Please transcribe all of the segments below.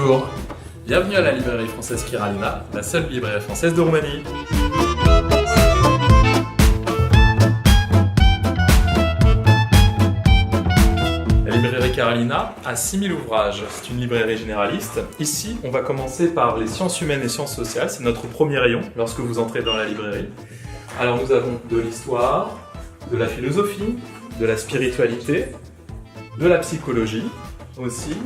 Bonjour, bienvenue à la librairie française Kiralina, la seule librairie française de Roumanie. La librairie Kiralina a 6000 ouvrages, c'est une librairie généraliste. Ici, on va commencer par les sciences humaines et sciences sociales, c'est notre premier rayon lorsque vous entrez dans la librairie. Alors nous avons de l'histoire, de la philosophie, de la spiritualité, de la psychologie aussi,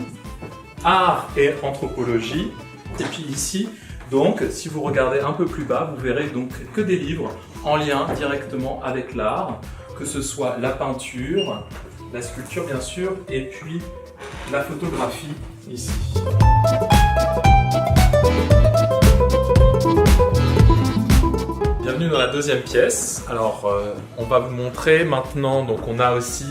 art et anthropologie. Et puis ici, donc, si vous regardez un peu plus bas, vous verrez donc que des livres en lien directement avec l'art, que ce soit la peinture, la sculpture bien sûr, et puis la photographie ici. Bienvenue dans la deuxième pièce. Alors, on va vous montrer maintenant, donc on a aussi,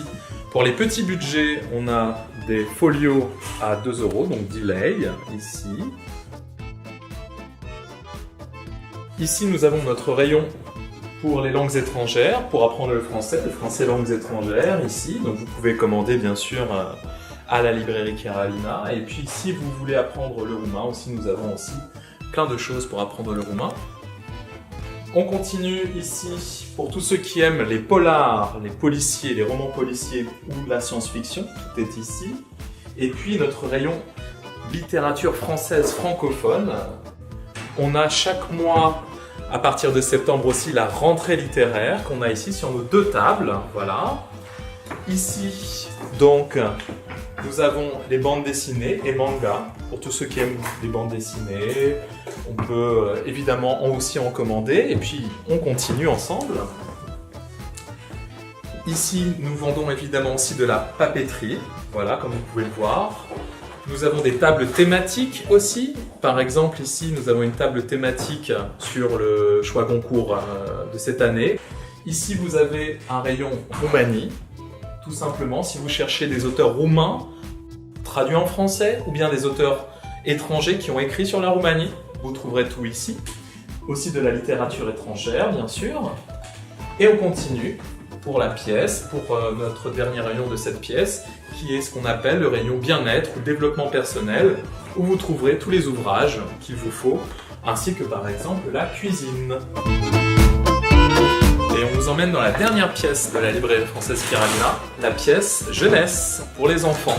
pour les petits budgets, on a des folios à 2 €, donc delay, ici. Ici, nous avons notre rayon pour les langues étrangères, pour apprendre le français langues étrangères, ici. Donc vous pouvez commander, bien sûr, à la librairie Kiralina. Et puis, si vous voulez apprendre le roumain aussi, nous avons aussi plein de choses pour apprendre le roumain. On continue ici pour tous ceux qui aiment les polars, les policiers, les romans policiers ou la science-fiction, tout est ici. Et puis notre rayon littérature française francophone. On a chaque mois, à partir de septembre aussi, la rentrée littéraire qu'on a ici sur nos 2 tables. Voilà. Ici, donc, nous avons les bandes dessinées et mangas. Pour tous ceux qui aiment les bandes dessinées, on peut évidemment aussi en commander. Et puis, on continue ensemble. Ici, nous vendons évidemment aussi de la papeterie. Voilà, comme vous pouvez le voir. Nous avons des tables thématiques aussi. Par exemple, ici, nous avons une table thématique sur le choix Goncourt de cette année. Ici, vous avez un rayon Roumanie. Tout simplement, si vous cherchez des auteurs roumains traduits en français ou bien des auteurs étrangers qui ont écrit sur la Roumanie, vous trouverez tout ici. Aussi de la littérature étrangère, bien sûr. Et on continue pour la pièce, pour notre dernier rayon de cette pièce, qui est ce qu'on appelle le rayon bien-être ou développement personnel, où vous trouverez tous les ouvrages qu'il vous faut, ainsi que par exemple la cuisine. Et on vous emmène dans la dernière pièce de la librairie française Kiralina, la pièce jeunesse pour les enfants.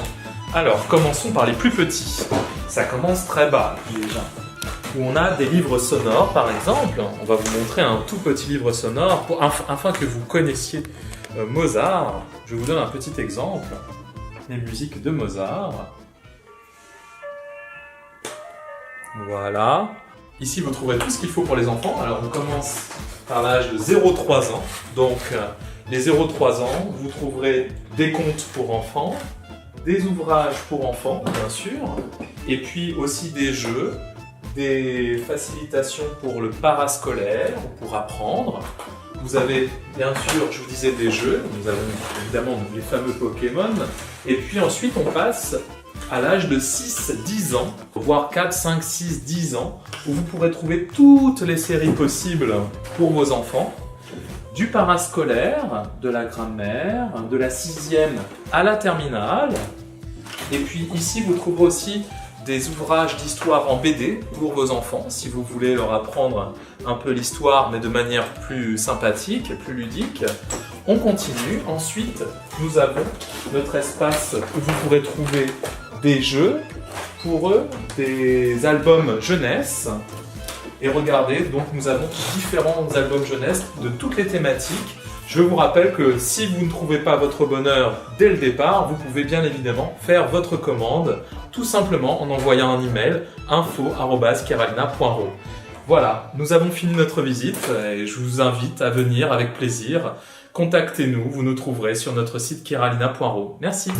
Alors, commençons par les plus petits. Ça commence très bas déjà, où on a des livres sonores par exemple. On va vous montrer un tout petit livre sonore afin que vous connaissiez Mozart. Je vous donne un petit exemple. Les musiques de Mozart. Voilà. Ici, vous trouverez tout ce qu'il faut pour les enfants. Alors, on commence par l'âge de 0-3 ans. Donc, les 0-3 ans, vous trouverez des contes pour enfants, des ouvrages pour enfants, bien sûr, et puis aussi des jeux, des facilitations pour le parascolaire, pour apprendre. Vous avez, bien sûr, je vous disais, des jeux. Nous avons évidemment les fameux Pokémon. Et puis ensuite, on passe à l'âge de 6-10 ans, voire 4, 5, 6, 10 ans, où vous pourrez trouver toutes les séries possibles pour vos enfants. Du parascolaire, de la grammaire, de la 6e à la terminale. Et puis ici, vous trouverez aussi des ouvrages d'histoire en BD pour vos enfants, si vous voulez leur apprendre un peu l'histoire, mais de manière plus sympathique, plus ludique. On continue. Ensuite, nous avons notre espace où vous pourrez trouver des jeux pour eux, des albums jeunesse. Et regardez, donc nous avons différents albums jeunesse de toutes les thématiques. Je vous rappelle que si vous ne trouvez pas votre bonheur dès le départ, vous pouvez bien évidemment faire votre commande tout simplement en envoyant un email info@kiralina.ro. Voilà, nous avons fini notre visite et je vous invite à venir avec plaisir. Contactez-nous, vous nous trouverez sur notre site kiralina.ro. Merci.